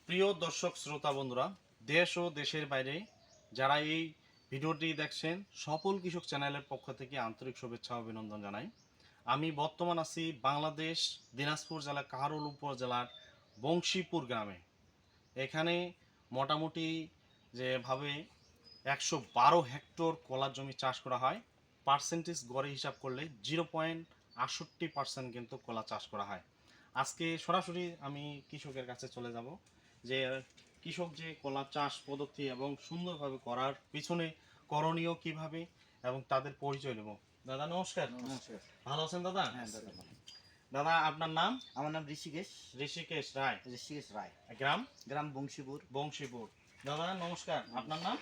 প্রিয় দর্শক শ্রোতা বন্ধুরা, দেশ ও দেশের বাইরে যারা এই ভিডিওটি দেখছেন, সফল কৃষক চ্যানেলের পক্ষ থেকে আন্তরিক শুভেচ্ছা ও অভিনন্দন জানাই। আমি বর্তমান আছি বাংলাদেশ দিনাজপুর জেলা কাহারোল উপজেলার বংশীপুর গ্রামে। এখানে মোটামুটি যেভাবে 112 হেক্টর কলার জমি চাষ করা হয়, পার্সেন্টেজ গড়ে হিসাব করলে 0.68% কিন্তু কলা চাষ করা হয়। আজকে সরাসরি আমি কৃষকের কাছে চলে যাব, যে কৃষক যে কলা চাষ পদ্ধতি এবং সুন্দরভাবে করার পিছনে করণীয় কিভাবে এবং তাদের পরিচয় নেব। দাদা নমস্কার। নমস্কার। ভালো আছেন দাদা? হ্যাঁ দাদা ভালো। দাদা আপনার নাম? আমার নাম ঋষিকেশ ঋষিকেশ রায়। ঋষিকেশ রায়। গ্রাম? গ্রাম বংশীপুর। বংশীপুর। দাদা নমস্কার, আপনার নাম?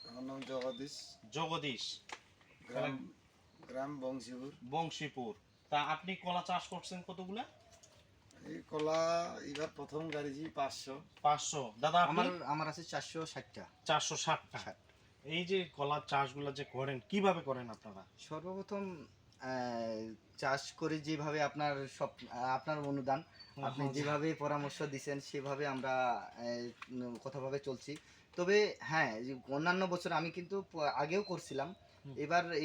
আমার নাম জগদীশ। জগদীশ। গ্রাম গ্রাম বংশীপুর। বংশীপুর। তা আপনি কলা চাষ করছেন কতগুলা? এই কলা এবার প্রথম গাড়িছি 500। 500। দাদা আমার আপনি? আমার আছে 460টা। 460টা। 60। এই যে কলা চাষগুলো যে করেন, কিভাবে করেন আপনারা? সর্বপ্রথম চাষ করে যেভাবে আপনার সব আপনার অনুদান আপনি যেভাবে পরামর্শ দিচ্ছেন সেভাবে আমরা কথাভাবে চলছি। তবে হ্যাঁ, যে অন্যান্য বছর আমি কিন্তু আগেও করছিলাম,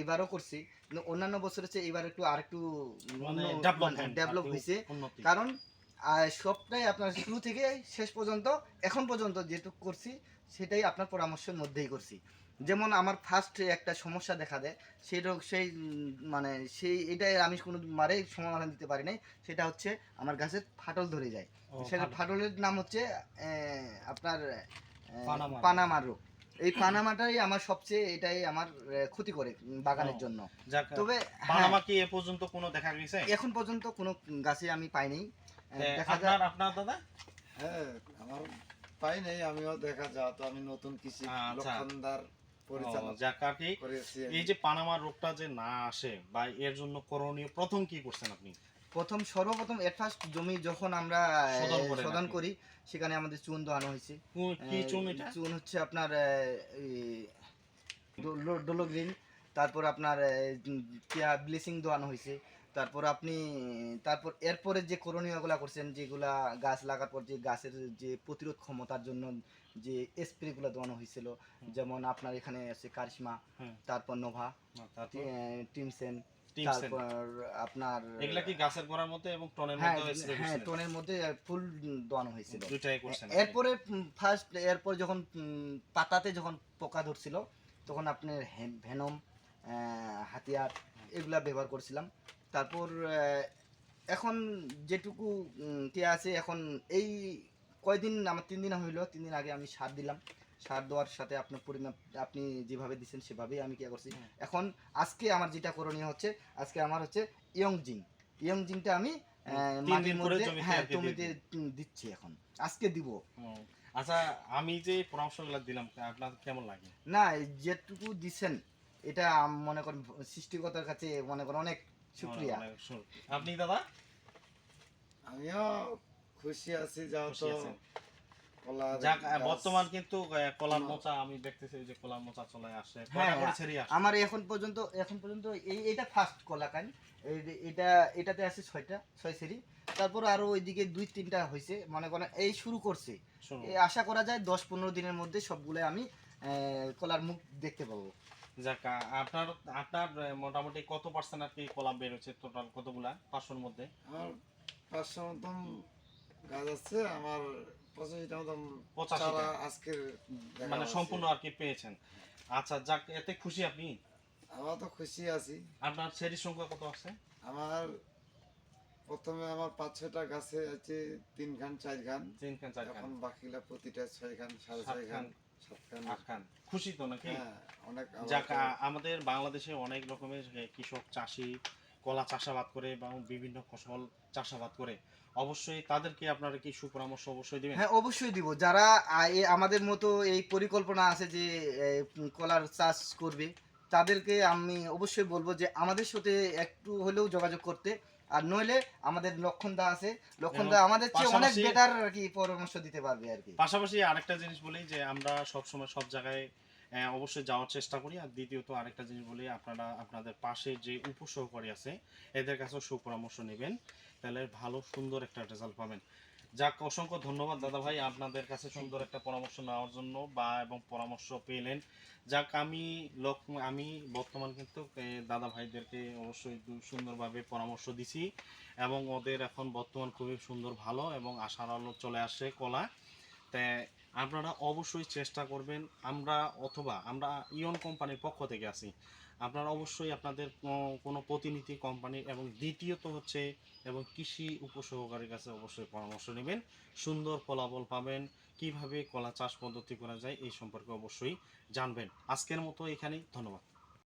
এবারও করছি, কিন্তু অন্যান্য বছর হচ্ছে এবার একটু আরেকটু ডেভেলপ হয়েছে। কারণ সবটাই আপনার শুরু থেকে শেষ পর্যন্ত এখন পর্যন্ত যেটুকু করছি সেটাই আপনার পরামর্শের মধ্যেই করছি। যেমন আমার ফার্স্ট একটা সমস্যা দেখা দেয়, মানে সেই এটাই আমি কোনো মারে সমাধান দিতে পারি নাই। সেটা হচ্ছে আমার গাছের ফাটল ধরে যায়। সেটা ফাটলের নাম হচ্ছে আপনার পানামা রোগ। এই পানামাটাই আমার সবচেয়ে এটাই আমার ক্ষতি করে বাগানের জন্য। তবে পানামা কি এ পর্যন্ত কোনো দেখা গেছে? এখন পর্যন্ত কোনো গাছে আমি পাইনি। দেখা যায় আপনার দাদা? হ্যাঁ, আমার পাই নাই, আমিও দেখা যায় তো আমি নতুন কৃষি লক্ষণদার পরিচালনা করেছি। এই যে পানামা রোগটা যে না আসে বা এর জন্য করণীয় প্রথম কি করছেন আপনি? সর্বপ্রথম এট ফার্স্ট জমি যখন আমরা শোধন করি সেখানে আমাদের চুন দেওয়ানো হয়েছে। কি চুন এটা? চুন হচ্ছে আপনার ডোলোগ্রিন, তারপর আপনার ব্লিচিং দেওয়ানো হয়েছে। তারপর এরপরে যে করণীয়গুলা করছেন, যেগুলা গাছ লাগার পর যে গাছের যে প্রতিরোধ ক্ষমতার জন্য যে স্প্রেগুলো দেওয়ানো হয়েছিল, যেমন আপনার এখানে আছে কারিশমা, তারপর নোভা, টিমসেন, তারপর আপনার এগুলা কি গাছের গোড়ার মধ্যে এবং টনের মধ্যে? হ্যাঁ, টনের মধ্যে ফুল দেওয়ানো হয়েছিল। দুইটাই করছেন। এরপর যখন পাতাতে যখন পোকা ধরছিল তখন আপনার ভেনম, হাতিয়ার এগুলা ব্যবহার করছিলাম। তারপর এখন যেটুকু কে আছে, এখন এই কয়দিন আমার 3 দিন হইলো, 3 দিন আগে আমি সার দিলাম। সার দেওয়ার সাথে আপনার পরিমাপ আপনি যেভাবে দিচ্ছেন সেভাবেই আমি কি করছি। এখন আজকে আমার যেটা করণীয় হচ্ছে, আজকে আমার হচ্ছে ইয়ং জিংটা আমি মাটির মধ্যে জমিতে দিচ্ছি, এখন আজকে দিব। আচ্ছা, আমি যে পরামর্শগুলো দিলাম আপনার কেমন লাগে? না, যেটুকু দিচ্ছেন এটা মনে করেন সৃষ্টিকর্তার কাছে মনে করেন অনেক শুকরিয়া। আপনি দাদা? আমিও খুশি আছি। যাও তো বর্তমান কিন্তু কলার মোচা আমি দেখতেছি যে কলার মোচা চলে আসে। আমার এখন পর্যন্ত এইটা ফার্স্ট কলা কান। এটাতে আছে 6 সেরি। তারপর আরো ওইদিকে 2-3টা হয়েছে, মনে করেন এই শুরু করছে। আশা করা যায় 10-15 দিনের মধ্যে সবগুলো আমি কলার মুখ দেখতে পাবো। যাক, আপনার মোটামুটি কত পার্সেন্ট আর কি কলা বের হচ্ছে? টোটাল কতগুলা? 500-র মধ্যে? আমার 500 মতন গাছ আছে। আমার 85টা মতন আজকের মানে সম্পূর্ণ আর কি পেয়েছেন। আচ্ছা, যাক, এতে খুশি আপনি? আমরা তো খুশি আছি। আপনার সেরির সংখ্যা কত আছে? আমার প্রথমে আমার 5-6টা গাছে আছে 3 খান 4 খান। এখন বাকিলা প্রতিটা 6 খান, 6.5 খান, 7 খান, 8 খান। খুশি তো নাকি? হ্যাঁ, অনেক। যাক, আমাদের বাংলাদেশে অনেক রকমের কৃষক চাষি কলা চাষাবাদ করে এবং বিভিন্ন ফসল চাষাবাদ করে, অবশ্যই তাদেরকে আপনারা কি সুপরামর্শ অবশ্যই দিবেন? হ্যাঁ, অবশ্যই দিব। যারা আমাদের মতো এই পরিকল্পনা আছে যে কলার চাষ করবে, তাদেরকে আমি অবশ্যই বলবো যে আমাদের সাথে একটু হলেও যোগাযোগ করতে। আর নইলে আমাদের লক্ষণদা আছে, লক্ষণদা আমাদের চেয়ে অনেক বেটার আর কি পরামর্শ দিতে পারবে আর কি। পাশাপাশি আরেকটা জিনিস বলি যে আমরা সবসময় সব জায়গায় অবশ্যই যাওয়ার চেষ্টা করি। আর দ্বিতীয়ত আরেকটা জিনিস বলি, আপনারা আপনাদের পাশে যে উপসহকারী আছে এদের কাছেও সুপরামর্শ নেবেন, তাহলে ভালো সুন্দর একটা রেজাল্ট পাবেন। যাক, অসংখ্য ধন্যবাদ দাদা ভাই আপনাদের কাছে সুন্দর একটা পরামর্শ নেওয়ার জন্য এবং পরামর্শ পেলেন। যাক, আমি বর্তমান কিন্তু দাদা ভাইদেরকে অবশ্যই সুন্দরভাবে পরামর্শ দিছি এবং ওদের এখন বর্তমান খুবই সুন্দর ভালো এবং আশার আলো চলে আসে কলা। তাই আপনারা অবশ্যই চেষ্টা করবেন। আমরা ইয়ন কোম্পানির পক্ষ থেকে আছি, আপনারা অবশ্যই আপনাদের কোনো প্রতিনিধি কোম্পানি এবং দ্বিতীয়ত হচ্ছে এবং কৃষি উপসহকারীর কাছে অবশ্যই পরামর্শ নেবেন। সুন্দর ফলাফল পাবেন। কিভাবে কলা চাষ পদ্ধতি করা যায় এই সম্পর্কে অবশ্যই জানবেন। আজকের মতো এখানেই, ধন্যবাদ।